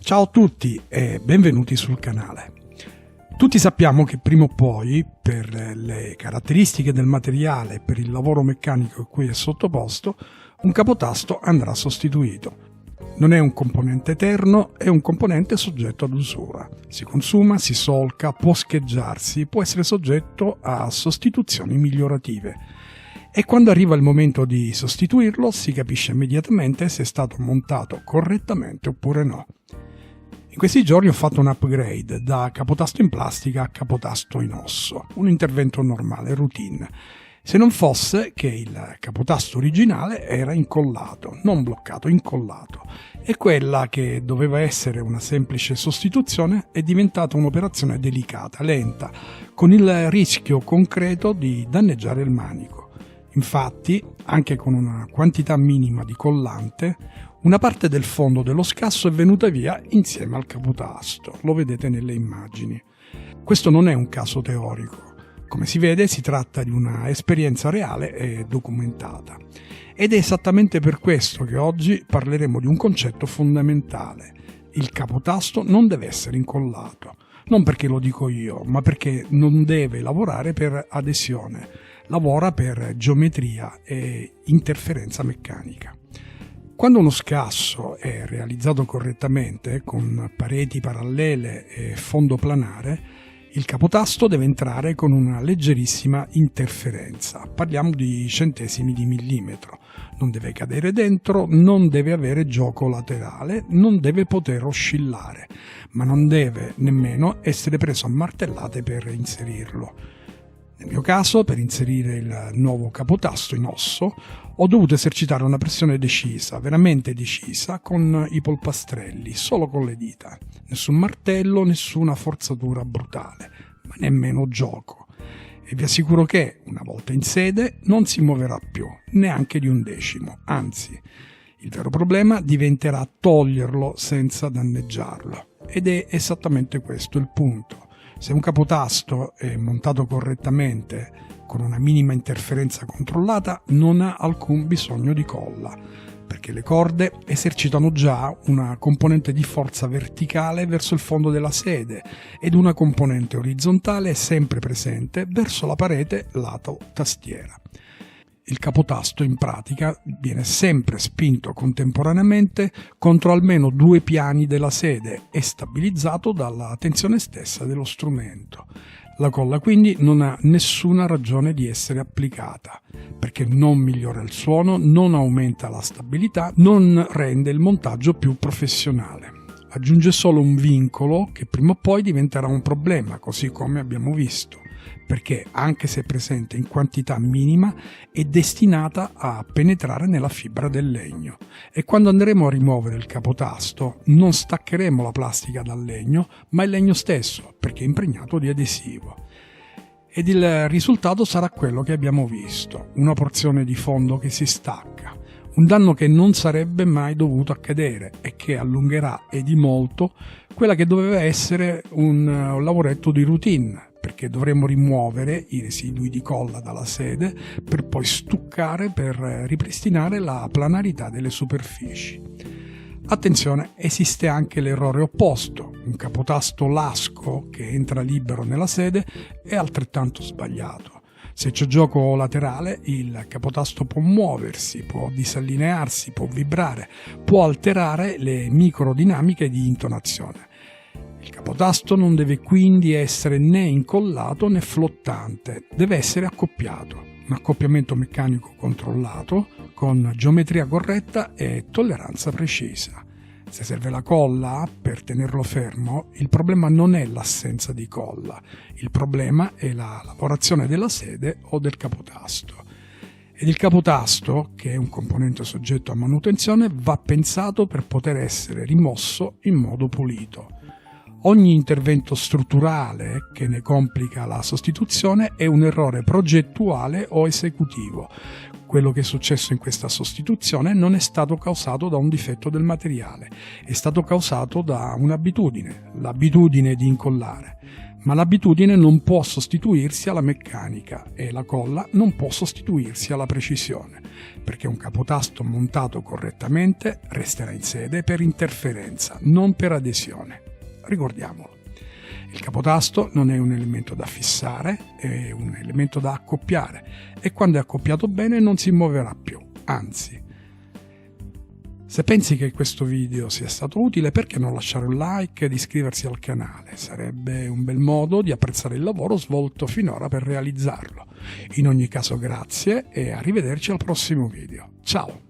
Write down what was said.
Ciao a tutti e benvenuti sul canale. Tutti sappiamo che prima o poi, per le caratteristiche del materiale e per il lavoro meccanico a cui è sottoposto, un capotasto andrà sostituito. Non è un componente eterno, è un componente soggetto ad usura. Si consuma, si solca, può scheggiarsi, può essere soggetto a sostituzioni migliorative. E quando arriva il momento di sostituirlo si capisce immediatamente se è stato montato correttamente oppure no. In questi giorni ho fatto un upgrade da capotasto in plastica a capotasto in osso, un intervento normale, routine, se non fosse che il capotasto originale era incollato, non bloccato, incollato, e quella che doveva essere una semplice sostituzione è diventata un'operazione delicata, lenta, con il rischio concreto di danneggiare il manico. Infatti, anche con una quantità minima di collante, una parte del fondo dello scasso è venuta via insieme al capotasto, lo vedete nelle immagini. Questo non è un caso teorico, come si vede si tratta di una esperienza reale e documentata. Ed è esattamente per questo che oggi parleremo di un concetto fondamentale. Il capotasto non deve essere incollato, non perché lo dico io, ma perché non deve lavorare per adesione, lavora per geometria e interferenza meccanica. Quando uno scasso è realizzato correttamente, con pareti parallele e fondo planare, il capotasto deve entrare con una leggerissima interferenza, parliamo di centesimi di millimetro. Non deve cadere dentro, non deve avere gioco laterale, non deve poter oscillare, ma non deve nemmeno essere preso a martellate per inserirlo. Nel mio caso, per inserire il nuovo capotasto in osso, ho dovuto esercitare una pressione decisa, veramente decisa, con i polpastrelli, solo con le dita. Nessun martello, nessuna forzatura brutale, ma nemmeno gioco. E vi assicuro che, una volta in sede, non si muoverà più, neanche di un decimo, anzi, il vero problema diventerà toglierlo senza danneggiarlo. Ed è esattamente questo il punto. Se un capotasto è montato correttamente, con una minima interferenza controllata, non ha alcun bisogno di colla, perché le corde esercitano già una componente di forza verticale verso il fondo della sede ed una componente orizzontale sempre presente verso la parete lato tastiera. Il capotasto in pratica viene sempre spinto contemporaneamente contro almeno due piani della sede e stabilizzato dalla tensione stessa dello strumento. La colla quindi non ha nessuna ragione di essere applicata, perché non migliora il suono, non aumenta la stabilità, non rende il montaggio più professionale. Aggiunge solo un vincolo che prima o poi diventerà un problema, così come abbiamo visto, perché anche se presente in quantità minima è destinata a penetrare nella fibra del legno e quando andremo a rimuovere il capotasto non staccheremo la plastica dal legno ma il legno stesso perché è impregnato di adesivo ed il risultato sarà quello che abbiamo visto, una porzione di fondo che si stacca, un danno che non sarebbe mai dovuto accadere e che allungherà e di molto quella che doveva essere un lavoretto di routine, perché dovremo rimuovere i residui di colla dalla sede per poi stuccare per ripristinare la planarità delle superfici. Attenzione, esiste anche l'errore opposto, un capotasto lasco che entra libero nella sede è altrettanto sbagliato. Se c'è gioco laterale, il capotasto può muoversi, può disallinearsi, può vibrare, può alterare le microdinamiche di intonazione. Il capotasto non deve quindi essere né incollato né flottante, deve essere accoppiato, un accoppiamento meccanico controllato, con geometria corretta e tolleranza precisa. Se serve la colla per tenerlo fermo, il problema non è l'assenza di colla, il problema è la lavorazione della sede o del capotasto. Ed il capotasto, che è un componente soggetto a manutenzione, va pensato per poter essere rimosso in modo pulito. Ogni intervento strutturale che ne complica la sostituzione è un errore progettuale o esecutivo. Quello che è successo in questa sostituzione non è stato causato da un difetto del materiale, è stato causato da un'abitudine, l'abitudine di incollare. Ma l'abitudine non può sostituirsi alla meccanica e la colla non può sostituirsi alla precisione. perché un capotasto montato correttamente resterà in sede per interferenza, non per adesione. Ricordiamolo. Il capotasto non è un elemento da fissare, è un elemento da accoppiare e quando è accoppiato bene non si muoverà più, anzi. Se pensi che questo video sia stato utile, perché non lasciare un like ed iscriversi al canale? Sarebbe un bel modo di apprezzare il lavoro svolto finora per realizzarlo. In ogni caso grazie e arrivederci al prossimo video. Ciao!